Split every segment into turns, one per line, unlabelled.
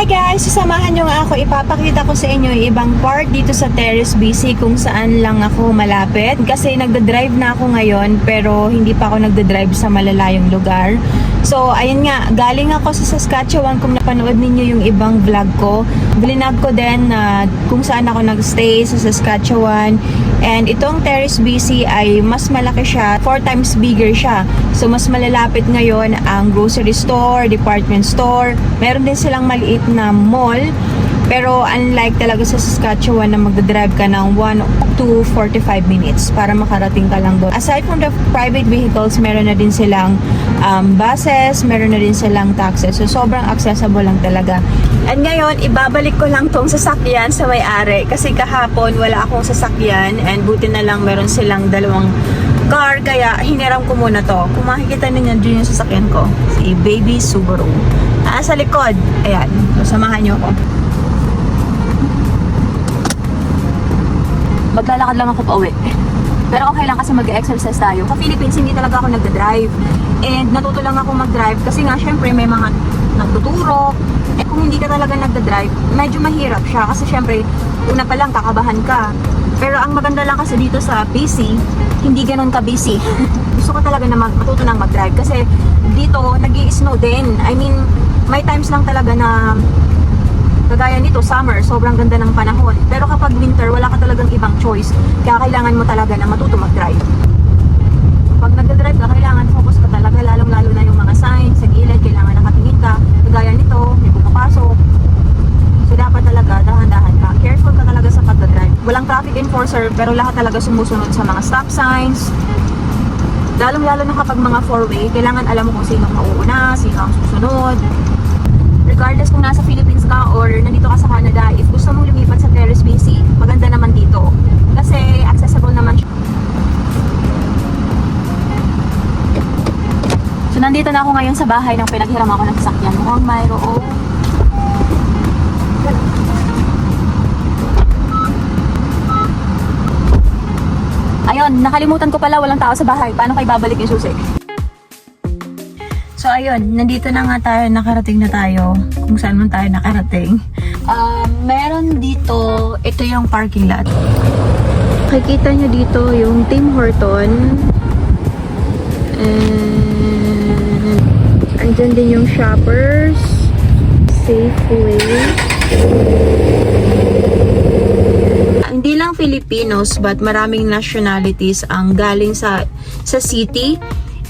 Hi guys! Sasamahan nyo nga ako. Ipapakita ko sa inyo yung ibang part dito sa Terrace BC kung saan lang ako malapit. Kasi nagda-drive na ako ngayon pero hindi pa ako nagda-drive sa malalayong lugar. So, ayun nga, galing ako sa Saskatchewan. Kung napanood ninyo yung ibang vlog ko, blinag ko din na kung saan ako nagstay sa Saskatchewan. And itong Terrace BC ay mas malaki siya, 4 times bigger siya. So, mas malalapit ngayon ang grocery store, department store. Meron din silang maliit na mall. Pero unlike talaga sa Saskatchewan na magdadrive ka ng 1 to 45 minutes para makarating ka lang doon. Aside from the private vehicles, meron na din silang buses, meron na din silang taxis. So sobrang accessible lang talaga. And ngayon, ibabalik ko lang tong sasakyan sa may-ari kasi kahapon wala akong sasakyan and buti na lang meron silang dalawang car kaya hiniram ko muna to. Kung makikita ninyo dyan yung sasakyan ko, si Baby Subaru. Sa likod, ayan, so samahan nyo ako. Maglalakad lang ako pa uwi. Pero okay lang kasi mag-exercise tayo. Sa Philippines, hindi talaga ako nagda-drive. And natuto lang ako mag-drive kasi nga syempre may mga nagtuturo. Eh kung hindi ka talaga nagda-drive, medyo mahirap siya. Kasi syempre, una pa lang kakabahan ka. Pero ang maganda lang kasi dito sa BC, hindi ganun ka busy. Gusto ko talaga na matuto ng mag-drive. Kasi dito, nag-i-snow din. I mean, may times lang talaga na kagaya nito, summer, sobrang ganda ng panahon. Pero kapag winter, wala ka talagang ibang choice. Kaya kailangan mo talaga na matuto mag-drive. Pag nagda-drive ka, kailangan focus ka talaga. Lalong-lalo na yung mga signs sa gilid, kailangan nakatingin ka. Kagaya nito, may pumapasok. So dapat talaga, dahan-dahan ka. Careful ka talaga sa pagda-drive. Walang traffic enforcer, pero lahat talaga sumusunod sa mga stop signs. Lalong-lalo na kapag mga four-way, kailangan alam mo kung sino ang mauuna, sino ang susunod. Regardless kung nasa Philippines ka or nandito ka sa Canada, if gusto mong lumipat sa Terrace BC, maganda naman dito. Kasi accessible naman siya. So nandito na ako ngayon sa bahay ng pinaghiram ako ng sasakyan. Mukhang mayroon. Ayun, nakalimutan ko pala, walang tao sa bahay. Paano kayo babalik yung susi? So ayun, nandito na nga tayo, nakarating na tayo kung saan man tayo nakarating. Meron dito, ito yung parking lot. Makikita nyo dito yung Tim Horton. And andyan din yung Shoppers, Safeway. Hindi lang Filipinos but maraming nationalities ang galing sa city.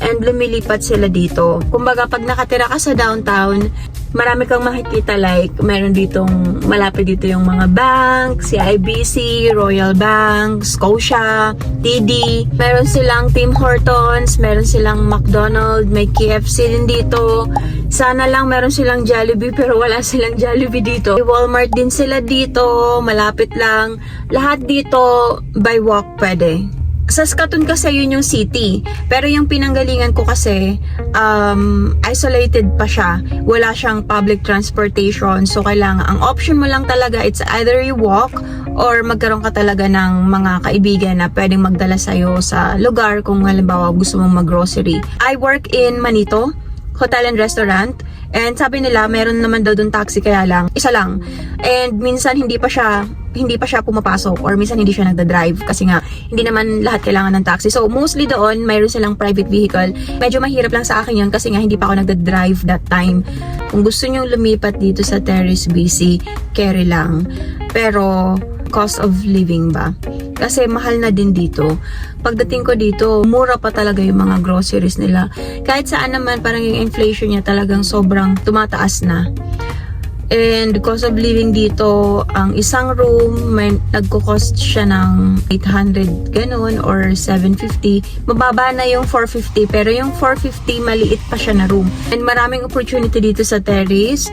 And lumilipat sila dito. Kumbaga, pag nakatira ka sa downtown, marami kang makikita like, meron ditong, malapit dito yung mga bank, CIBC, Royal Bank, Scotia, TD. Meron silang Tim Hortons, meron silang McDonald's, may KFC din dito. Sana lang meron silang Jollibee pero wala silang Jollibee dito. Walmart din sila dito, malapit lang. Lahat dito, by walk pwede. Saskatoon kasi yun yung city. Pero yung pinanggalingan ko kasi, isolated pa siya. Wala siyang public transportation. So, kailangan, ang option mo lang talaga, it's either you walk or magkaroon ka talaga ng mga kaibigan na pwedeng magdala sa'yo sa lugar kung halimbawa gusto mong mag-grocery. I work in Manito, hotel and restaurant. And sabi nila, meron naman daw doon taxi kaya lang, isa lang. And minsan hindi pa siya pumapasok or minsan hindi siya nagda-drive kasi nga hindi naman lahat kailangan ng taxi. So mostly doon, mayroon silang private vehicle. Medyo mahirap lang sa akin yun kasi nga hindi pa ako nagda-drive that time. Kung gusto nyo lumipat dito sa Terrace BC, carry lang. Pero cost of living ba? Kasi mahal na din dito. Pagdating ko dito, mura pa talaga yung mga groceries nila. Kahit saan naman, parang yung inflation niya talagang sobrang tumataas na. And cost of living dito, ang isang room, may nagko-cost siya ng 800 ganun or 750. Mababa na yung 450 pero yung 450 maliit pa siya na room. And maraming opportunity dito sa Terrace.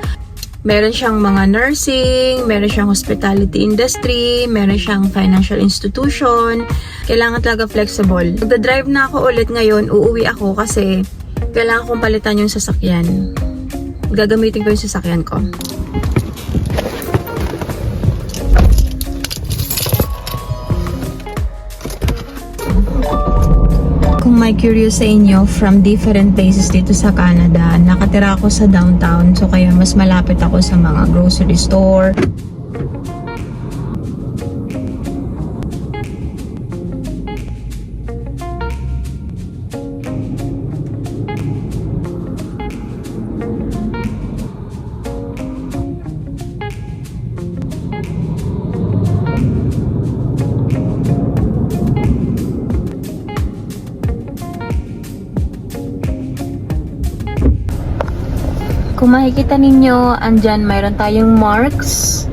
Meron siyang mga nursing, meron siyang hospitality industry, meron siyang financial institution. Kailangan talaga flexible. Magda-drive na ako ulit ngayon, uuwi ako kasi kailangan kong palitan yung sasakyan. Gagamitin ko yung sasakyan ko. Kung may curious sa inyo from different places dito sa Canada, nakatira ako sa downtown, so kaya mas malapit ako sa mga grocery store. Kung makikita ninyo, andyan mayroon tayong marks,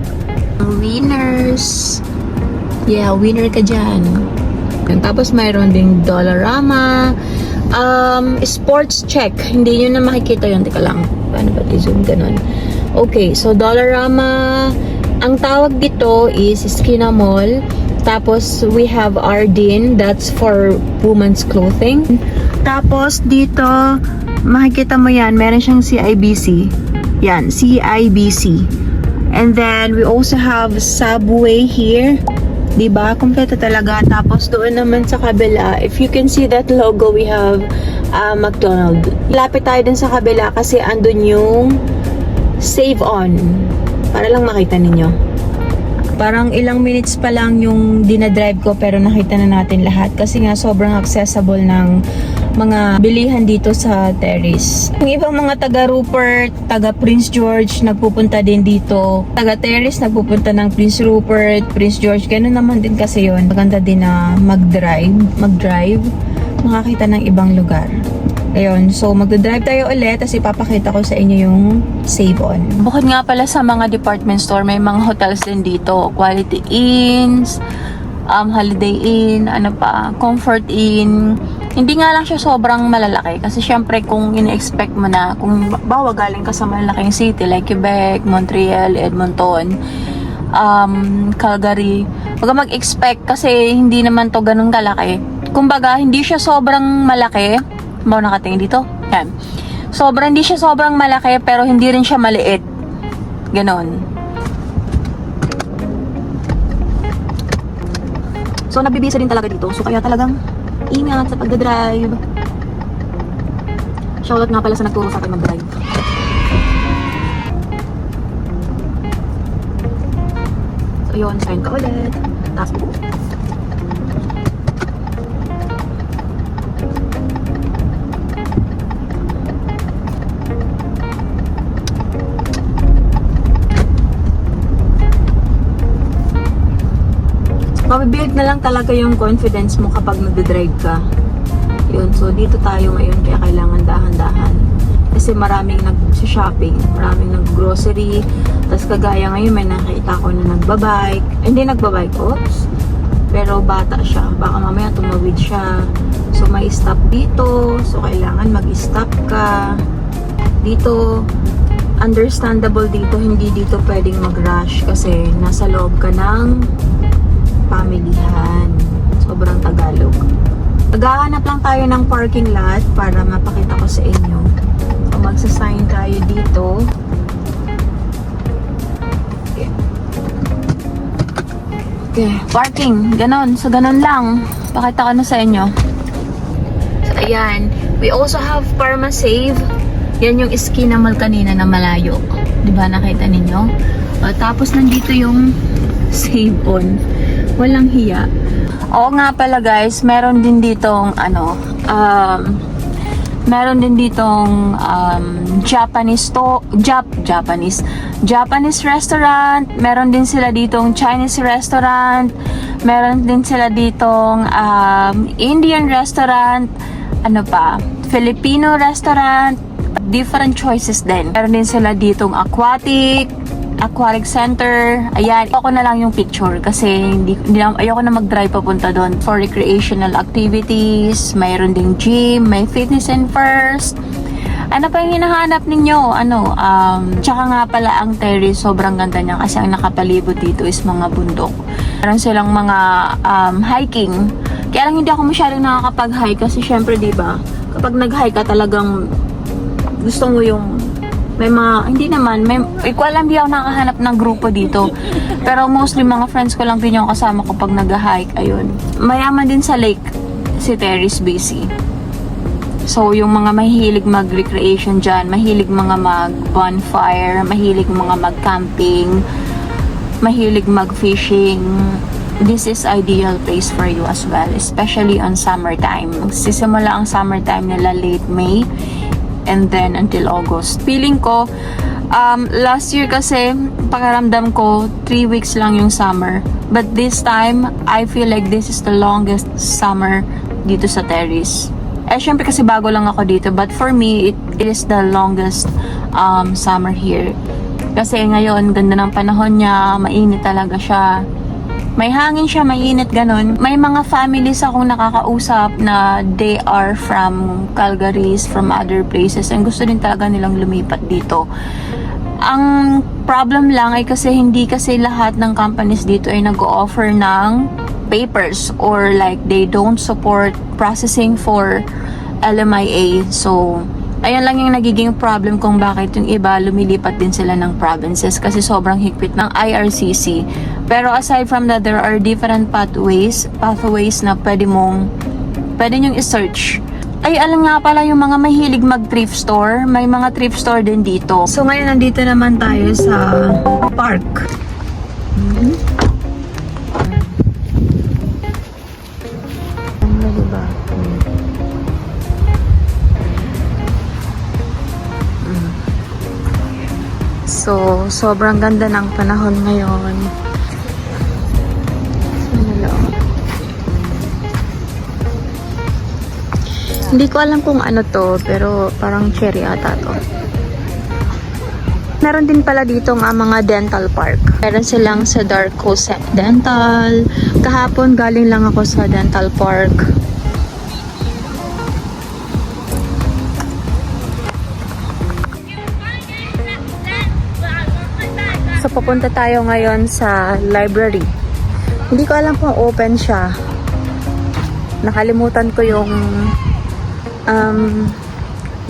winners. Yeah, winner ka dyan. Tapos mayroon ding Dollarama, sports check. Hindi nyo na makikita yun. Teka lang, paano ba i-zoom ganun? Okay, so Dollarama, ang tawag dito is Esquina Mall. Tapos we have Ardin, that's for women's clothing. Tapos dito, makikita mo yan, meron siyang CIBC. Yan, CIBC. And then, we also have Subway here. Diba? Kompleto talaga. Tapos, doon naman sa kabila, if you can see that logo, we have McDonald's. Lapit tayo din sa kabila kasi andun yung Save On. Para lang makita ninyo. Parang ilang minutes pa lang yung dinadrive ko pero nakita na natin lahat kasi nga sobrang accessible ng mga bilihan dito sa Terrace. Yung ibang mga taga Rupert, taga Prince George, nagpupunta din dito. Taga Terrace, nagpupunta ng Prince Rupert, Prince George. Ganun naman din kasi yun. Maganda din na mag-drive, makakita ng ibang lugar. Ayun, so magdadrive tayo ulit tapos ipapakita ko sa inyo yung Save On. Bukod nga pala sa mga department store, may mga hotels din dito. Quality Inns, Holiday Inn, Comfort Inn. Hindi nga lang siya sobrang malalaki kasi syempre kung ini-expect mo na, kung bawa galing ka sa malalaking city like Quebec, Montreal, Edmonton, Calgary, wag mag-expect kasi hindi naman to ganun kalaki. Kumbaga, hindi siya sobrang malaki. Bawa nakatingin dito. Yan. Hindi siya sobrang malaki pero hindi rin siya maliit. Ganon. So, nagbibisa din talaga dito. So, kaya talagang ingat sa pagdadrive. Shoutout nga pala sa nagturo sa akin mag-drive. So, yun. Sign ka ulit. Tapos, mabibuild na lang talaga yung confidence mo kapag nagdadrive ka. Yun, so dito tayo ngayon kaya kailangan dahan-dahan. Kasi maraming nag-shopping, maraming nag-grocery. Tapos kagaya ngayon may nakita ko na nagbabike. Hindi nagbabike, oops. Pero bata siya, baka mamaya tumawid siya. So may stop dito, so kailangan mag-stop ka. Dito, understandable dito, hindi dito pwedeng mag-rush kasi nasa loob ka ng pamilihan. Sobrang Tagalog. Maghahanap lang tayo ng parking lot para mapakita ko sa inyo. So, magsasign tayo dito. Okay. Parking. Ganon. So, ganon lang. Pakita ko na sa inyo. So, ayan. We also have PharmaSave. Yan yung Esquina Mall kanina na malayo. Diba nakita ninyo? Tapos, nandito yung Save On. Walang hiya. Oo nga pala guys, meron din ditong Japanese restaurant, meron din sila ditong Chinese restaurant, meron din sila ditong Indian restaurant, Filipino restaurant, different choices din. Meron din sila ditong aquatic center. Ayan, ako na lang yung picture kasi ayoko na mag-drive papunta doon. For recreational activities, mayroon ding gym, may fitness and first. Ano pa yung hinahanap ninyo? Tsaka nga pala ang terrace, sobrang ganda niya kasi ang nakapalibot dito is mga bundok. Meron silang mga hiking. Kaya lang hindi ako masyadong nakakapag-hike kasi syempre diba, kapag nag-hike ka talagang gusto mo yung hindi alam, di ako nakahanap ng grupo dito. Pero mostly mga friends ko lang din yung kasama ko pag nag-hike. Ayun. Mayaman din sa lake si Terrace BC. So, yung mga mahilig mag-recreation dyan, mahilig mga mag-bonfire, mahilig mga mag-camping, mahilig mag-fishing, this is ideal place for you as well, especially on summertime. Sisimula ang summertime nila late May and then until August. Feeling ko, last year kasi, pakiramdam ko, 3 weeks lang yung summer. But this time, I feel like this is the longest summer dito sa Terrace. Syempre kasi bago lang ako dito. But for me, it is the longest summer here. Kasi ngayon, ganda ng panahon niya, mainit talaga siya. May hangin siya, mainit, ganun. May mga families akong nakakausap na they are from Calgary, from other places, and gusto din talaga nilang lumipat dito. Ang problem lang ay kasi hindi kasi lahat ng companies dito ay nag-o-offer ng papers or like they don't support processing for LMIA. So, ayan lang yung nagiging problem kung bakit yung iba lumilipat din sila ng provinces kasi sobrang higpit ng IRCC. Pero aside from that, there are different pathways na pwede nyong i-search. Ay, alam nga pala yung mga mahilig mag-thrift store. May mga thrift store din dito. So, ngayon nandito naman tayo sa park. Ano diba? So, sobrang ganda ng panahon ngayon. Hindi ko alam kung ano to, pero parang cherry ata to. Meron din pala dito nga mga dental park. Meron silang sa Dark Coast Dental. Kahapon galing lang ako sa dental park. So papunta tayo ngayon sa library. Hindi ko alam kung open siya. Nakalimutan ko yung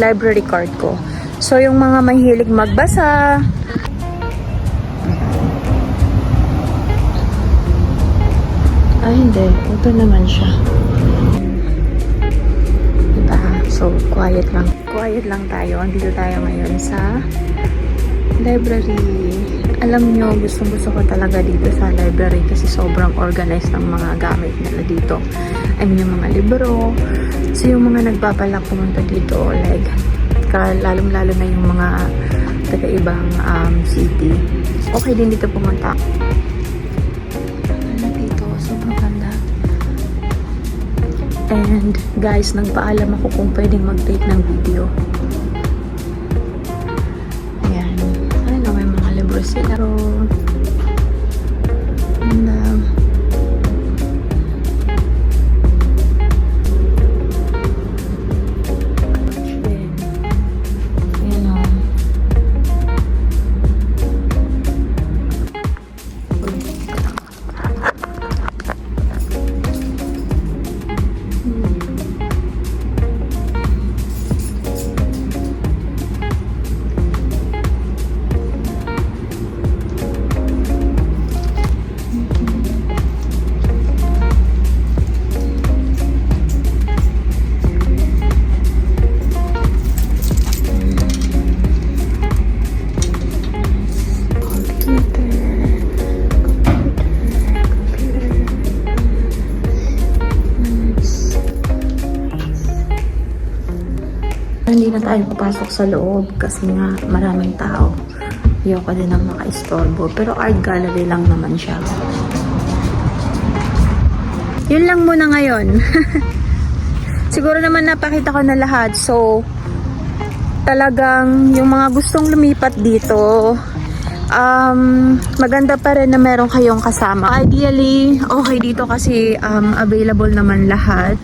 library card ko. So, yung mga mahilig magbasa, hindi. Open naman siya. Diba? So, quiet lang. Quiet lang tayo. Andito tayo ngayon sa library. Alam nyo, gustong-gusto ko talaga dito sa library kasi sobrang organized ng mga gamit nila dito. I mean, yung mga libro. So, yung mga nagbabalak pumunta dito, like, lalong-lalo na yung mga taga-ibang city. Okay din dito pumunta. Ano dito? Sobrang ganda. And, guys, nagpaalam ako kung pwedeng mag-take ng video. Ayan. Ano, may mga libro sila. And, hindi na tayo papasok sa loob kasi nga maraming tao. Ayoko din ang maka-istorbo. Pero art gallery lang naman siya. Yun lang muna ngayon. Siguro naman napakita ko na lahat. So, talagang yung mga gustong lumipat dito, maganda pa rin na meron kayong kasama. Ideally, okay dito kasi available naman lahat.